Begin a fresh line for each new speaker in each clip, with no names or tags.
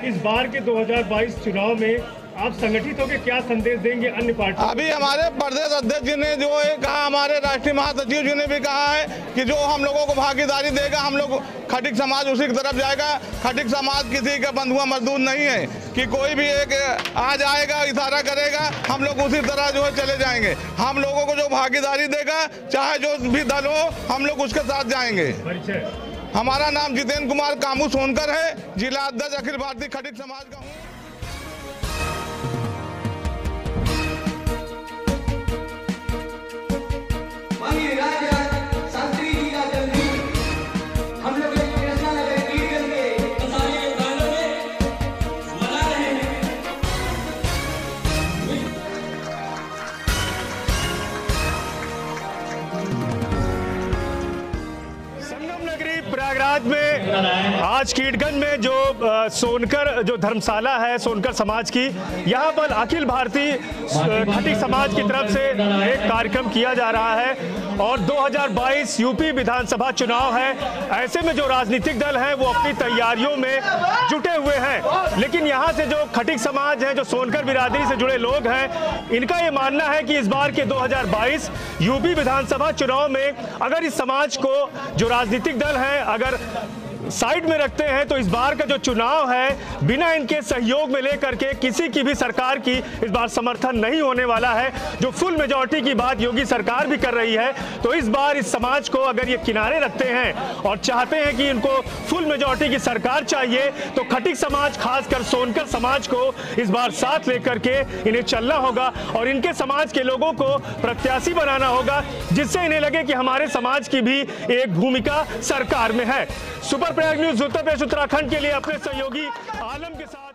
इस बार के 2022 चुनाव में आप संगठित होकर क्या संदेश देंगे अन्य पार्टियों?
अभी हमारे प्रदेश अध्यक्ष जी ने जो है कहा, हमारे राष्ट्रीय महासचिव जी ने भी कहा है कि जो हम लोगों को भागीदारी देगा, हम लोग खटिक समाज उसी की तरफ जाएगा। खटिक समाज किसी का बंधुआ मजदूर नहीं है कि कोई भी एक आ जाएगा इशारा करेगा, हम लोग उसी तरह जो है चले जाएंगे। हम लोगों को जो भागीदारी देगा, चाहे जो भी दल हो, हम लोग उसके साथ जाएंगे। हमारा नाम जितेंद्र कुमार कामू सोनकर है, जिला अध्यक्ष अखिल भारतीय खटिक समाज का हूँ।
प्रयागराज में आज कीटगंज में जो सोनकर जो धर्मशाला है सोनकर समाज की, यहाँ पर अखिल भारतीय खटिक समाज की तरफ से एक कार्यक्रम किया जा रहा है और 2022 यूपी विधानसभा चुनाव है। ऐसे में जो राजनीतिक दल हैं वो अपनी तैयारियों में जुटे हुए हैं, लेकिन यहाँ से जो खटिक समाज है, जो सोनकर बिरादरी से जुड़े लोग हैं, इनका ये मानना है कि इस बार के 2022 यूपी विधानसभा चुनाव में अगर इस समाज को जो राजनीतिक दल हैं अगर साइड में रखते हैं तो इस बार का जो चुनाव है बिना इनके सहयोग में लेकर के किसी की भी सरकार की इस बार समर्थन नहीं होने वाला है। जो फुल मेजॉरिटी की बात योगी सरकार भी कर रही है, तो इस बार इस समाज को अगर ये किनारे रखते हैं और चाहते हैं कि इनको फुल मेजॉरिटी की सरकार चाहिए, तो खटिक समाज खासकर सोनकर समाज को इस बार साथ लेकर के इन्हें चलना होगा और इनके समाज के लोगों को प्रत्याशी बनाना होगा, जिससे इन्हें लगे कि हमारे समाज की भी एक भूमिका सरकार में है। सुपर प्रयाग न्यूज उत्तर प्रदेश उत्तराखंड के लिए अपने सहयोगी आलम के साथ।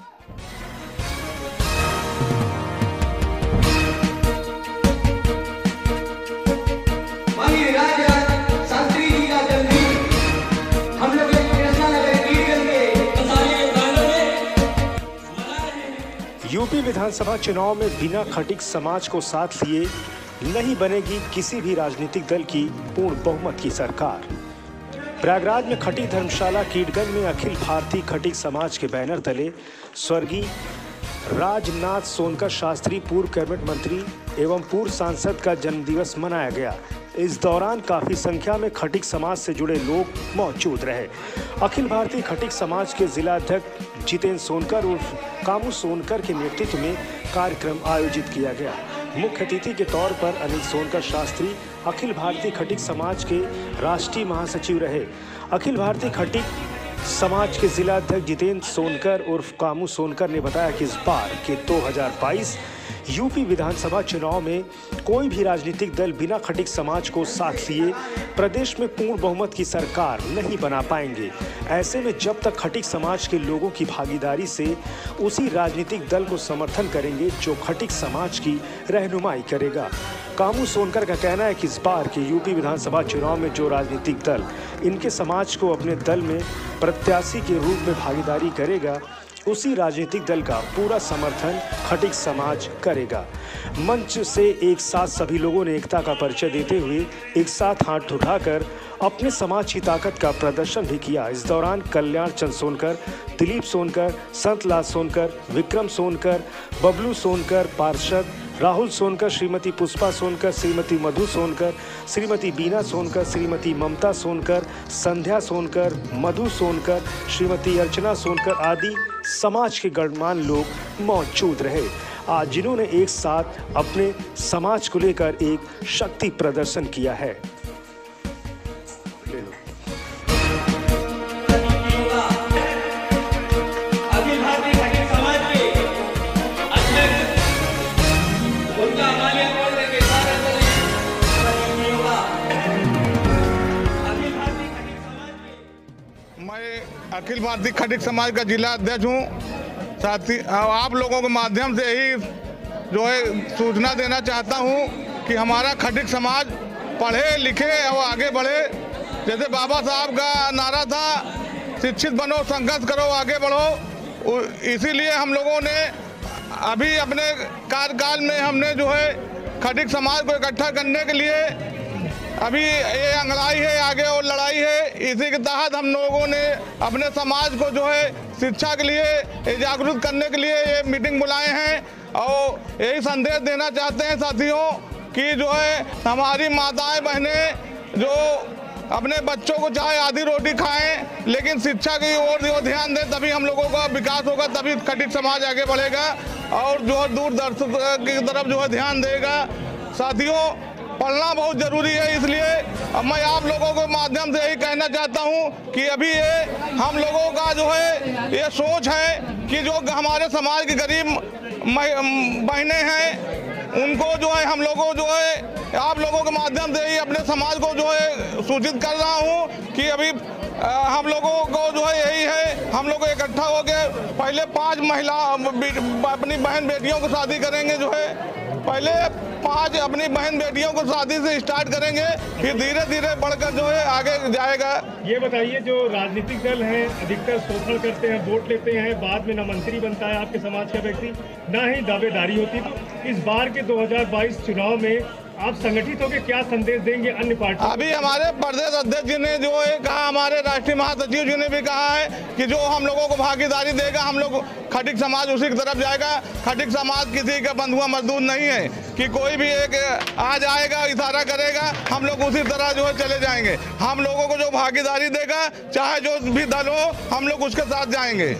यूपी विधानसभा चुनाव में बिना खटिक समाज को साथ लिए नहीं बनेगी किसी भी राजनीतिक दल की पूर्ण बहुमत की सरकार। प्रयागराज में खटिक धर्मशाला कीटगंज में अखिल भारतीय खटिक समाज के बैनर तले स्वर्गीय राजनाथ सोनकर शास्त्री पूर्व कैबिनेट मंत्री एवं पूर्व सांसद का जन्मदिवस मनाया गया। इस दौरान काफी संख्या में खटिक समाज से जुड़े लोग मौजूद रहे। अखिल भारतीय खटिक समाज के जिला अध्यक्ष जितेंद्र सोनकर उर्फ कामू सोनकर के नेतृत्व में कार्यक्रम आयोजित किया गया। मुख्य अतिथि के तौर पर अनिल सोनकर शास्त्री अखिल भारतीय खटिक समाज के राष्ट्रीय महासचिव रहे। अखिल भारतीय खटिक समाज के जिला अध्यक्ष जितेंद्र सोनकर उर्फ कामू सोनकर ने बताया कि इस बार के 2022 यूपी विधानसभा चुनाव में कोई भी राजनीतिक दल बिना खटिक समाज को साथ लिए प्रदेश में पूर्ण बहुमत की सरकार नहीं बना पाएंगे। ऐसे में जब तक खटिक समाज के लोगों की भागीदारी से उसी राजनीतिक दल को समर्थन करेंगे जो खटिक समाज की रहनुमाई करेगा। कामू सोनकर का कहना है कि इस बार के यूपी विधानसभा चुनाव में जो राजनीतिक दल इनके समाज को अपने दल में प्रत्याशी के रूप में भागीदारी करेगा, उसी राजनीतिक दल का पूरा समर्थन खटिक समाज करेगा। मंच से एक साथ सभी लोगों ने एकता का परिचय देते हुए एक साथ हाथ उठाकर अपने समाज की ताकत का प्रदर्शन भी किया। इस दौरान कल्याण चंद सोनकर, दिलीप सोनकर, संतलाल सोनकर, विक्रम सोनकर, बबलू सोनकर, पार्षद राहुल सोनकर, श्रीमती पुष्पा सोनकर, श्रीमती मधु सोनकर, श्रीमती बीना सोनकर, श्रीमती ममता सोनकर, संध्या सोनकर, मधु सोनकर, श्रीमती अर्चना सोनकर आदि समाज के गणमान्य लोग मौजूद रहे, आज जिन्होंने एक साथ अपने समाज को लेकर एक शक्ति प्रदर्शन किया है।
अखिल भारतीय खटिक समाज का जिला अध्यक्ष हूँ। साथ ही आप लोगों के माध्यम से ही जो है सूचना देना चाहता हूँ कि हमारा खटिक समाज पढ़े लिखे और आगे बढ़े। जैसे बाबा साहब का नारा था, शिक्षित बनो, संघर्ष करो, आगे बढ़ो। इसीलिए हम लोगों ने अभी अपने कार्यकाल में हमने जो है खटिक समाज को इकट्ठा करने के लिए अभी ये अंगड़ाई है, आगे और लड़ाई है। इसी के तहत हम लोगों ने अपने समाज को जो है शिक्षा के लिए जागरूक करने के लिए ये मीटिंग बुलाए हैं और यही संदेश देना चाहते हैं साथियों कि जो है हमारी माताएं बहनें जो अपने बच्चों को चाहे आधी रोटी खाएं लेकिन शिक्षा की ओर ध्यान दें, तभी हम लोगों का विकास होगा, तभी खटिक समाज आगे बढ़ेगा और जो है दूरदर्शन की तरफ जो है ध्यान देगा। साथियों, पढ़ना बहुत ज़रूरी है, इसलिए मैं आप लोगों के माध्यम से यही कहना चाहता हूं कि अभी ये हम लोगों का जो है ये सोच है कि जो हमारे समाज की गरीब बहनें हैं उनको जो है हम लोगों जो है आप लोगों के माध्यम से ही अपने समाज को जो है सूचित कर रहा हूं कि अभी हम लोगों को जो है यही है, हम लोग इकट्ठा हो गए पहले 5 महिला अपनी बहन बेटियों को शादी करेंगे, जो है पहले 5 अपनी बहन बेटियों को शादी से स्टार्ट करेंगे, फिर धीरे धीरे बढ़कर जो है आगे जाएगा।
ये बताइए, जो राजनीतिक दल हैं अधिकतर शोषण करते हैं, वोट लेते हैं, बाद में न मंत्री बनता है आपके समाज का व्यक्ति, न ही दावेदारी होती। तो इस बार के 2022 चुनाव में आप संगठित होकर क्या संदेश देंगे अन्य पार्टी?
अभी हमारे प्रदेश अध्यक्ष जी ने जो है कहा, हमारे राष्ट्रीय महासचिव जी ने भी कहा है कि जो हम लोगों को भागीदारी देगा, हम लोग खटिक समाज उसी की तरफ जाएगा। खटिक समाज किसी का बंधुआ मजदूर नहीं है कि कोई भी एक आ जाएगा इशारा करेगा, हम लोग उसी तरह जो है चले जाएंगे। हम लोगों को जो भागीदारी देगा, चाहे जो भी दल हो, हम लोग उसके साथ जाएंगे।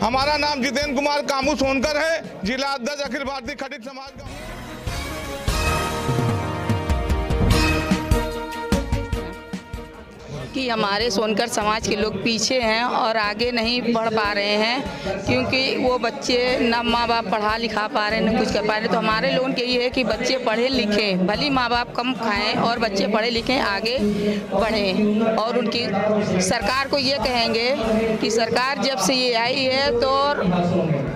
हमारा नाम जितेंद्र कुमार कामू सोनकर है, जिला अध्यक्ष अखिल भारतीय खटिक समाज का।
कि हमारे सोनकर समाज के लोग पीछे हैं और आगे नहीं बढ़ पा रहे हैं, क्योंकि वो बच्चे न माँ बाप पढ़ा लिखा पा रहे हैं, न कुछ कर पा रहे। तो हमारे लोगों के ये है कि बच्चे पढ़े लिखें, भली माँ बाप कम खाएं और बच्चे पढ़े लिखें, आगे बढ़ें। और उनकी सरकार को ये कहेंगे कि सरकार जब से ये आई है तो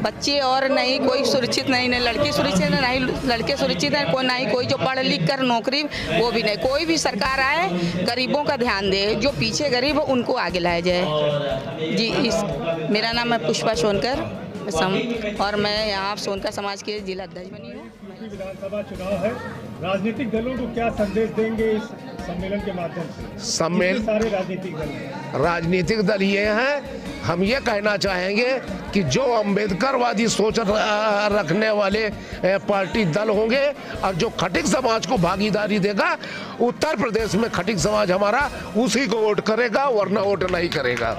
बच्चे और नहीं कोई सुरक्षित नहीं, न लड़की सुरक्षित है, नहीं लड़के सुरक्षित हैं, कोई नहीं कोई जो पढ़ लिख कर नौकरी वो भी नहीं। कोई भी सरकार आए गरीबों का ध्यान दे, जो पीछे गरीब हो उनको आगे लाया जाए। जी, मेरा नाम है पुष्पा सोनकर और मैं यहाँ सोनकर समाज के जिला अध्यक्ष बनी हूँ।
विधानसभा चुनाव है, राजनीतिक दलों को क्या संदेश देंगे इस सम्मेलन के माध्यम से? सारे राजनीतिक दल ये हैं, हम ये कहना चाहेंगे कि जो अम्बेडकरवादी सोच रखने वाले पार्टी दल होंगे और जो खटिक समाज को भागीदारी देगा, उत्तर प्रदेश में खटिक समाज हमारा उसी को वोट करेगा, वरना वोट नहीं करेगा।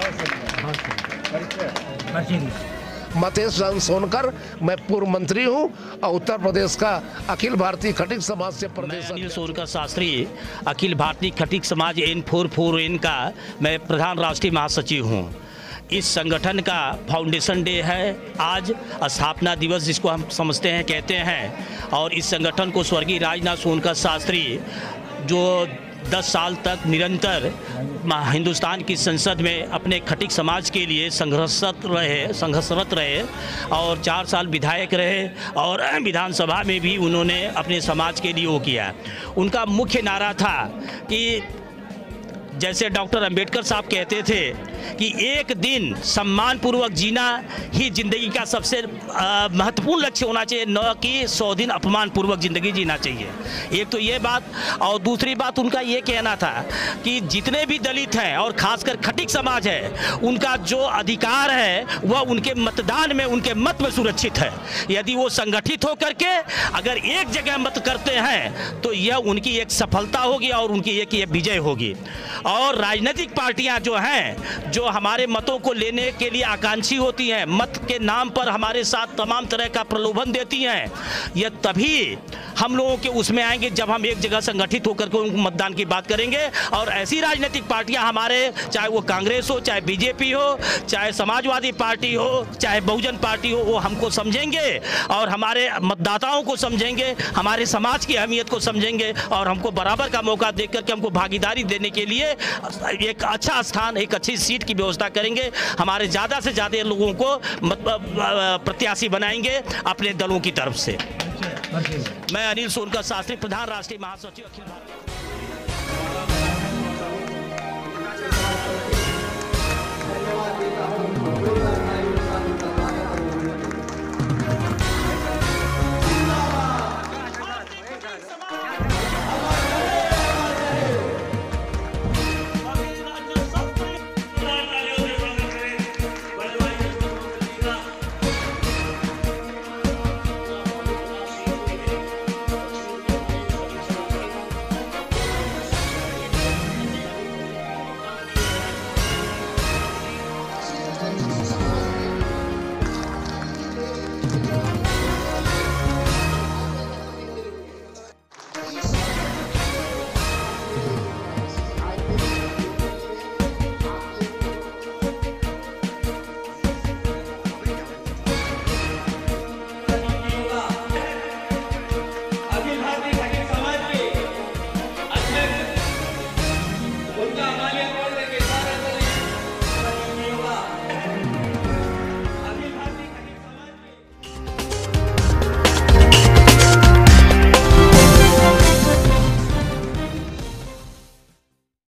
मतेश सोनकर, मैं पूर्व मंत्री हूं और उत्तर प्रदेश का अखिल भारतीय खटिक समाज से प्रदेश
अनिल सोनकर शास्त्री, अखिल भारतीय खटिक समाज N44N का मैं प्रधान राष्ट्रीय महासचिव हूं। इस संगठन का फाउंडेशन डे है आज, स्थापना दिवस जिसको हम समझते हैं कहते हैं। और इस संगठन को स्वर्गीय राजनाथ सोनकर शास्त्री जो 10 साल तक निरंतर हिंदुस्तान की संसद में अपने खटिक समाज के लिए संघर्षरत रहे और 4 साल विधायक रहे और विधानसभा में भी उन्होंने अपने समाज के लिए वो किया। उनका मुख्य नारा था कि जैसे डॉक्टर अंबेडकर साहब कहते थे कि एक दिन सम्मानपूर्वक जीना ही जिंदगी का सबसे महत्वपूर्ण लक्ष्य होना चाहिए, न कि 100 दिन अपमानपूर्वक ज़िंदगी जीना चाहिए। एक तो ये बात, और दूसरी बात उनका ये कहना था कि जितने भी दलित हैं और खासकर खटिक समाज है, उनका जो अधिकार है वह उनके मतदान में, उनके मत में सुरक्षित है। यदि वो संगठित होकर के अगर एक जगह मत करते हैं तो यह उनकी एक सफलता होगी और उनकी एक ये विजय होगी। और राजनीतिक पार्टियां जो हैं, जो हमारे मतों को लेने के लिए आकांक्षी होती हैं, मत के नाम पर हमारे साथ तमाम तरह का प्रलोभन देती हैं, यह तभी हम लोगों के उसमें आएंगे जब हम एक जगह संगठित होकर के उनको मतदान की बात करेंगे। और ऐसी राजनीतिक पार्टियां हमारे, चाहे वो कांग्रेस हो, चाहे बीजेपी हो, चाहे समाजवादी पार्टी हो, चाहे बहुजन पार्टी हो, वो हमको समझेंगे और हमारे मतदाताओं को समझेंगे, हमारे समाज की अहमियत को समझेंगे और हमको बराबर का मौका देकर के हमको भागीदारी देने के लिए एक अच्छा स्थान, एक अच्छी सीट की व्यवस्था करेंगे। हमारे ज़्यादा से ज़्यादा लोगों को प्रत्याशी बनाएंगे अपने दलों की तरफ से। मैं अनिल सोनकर शास्त्री, प्रधान राष्ट्रीय महासचिव अखिल भारतीय।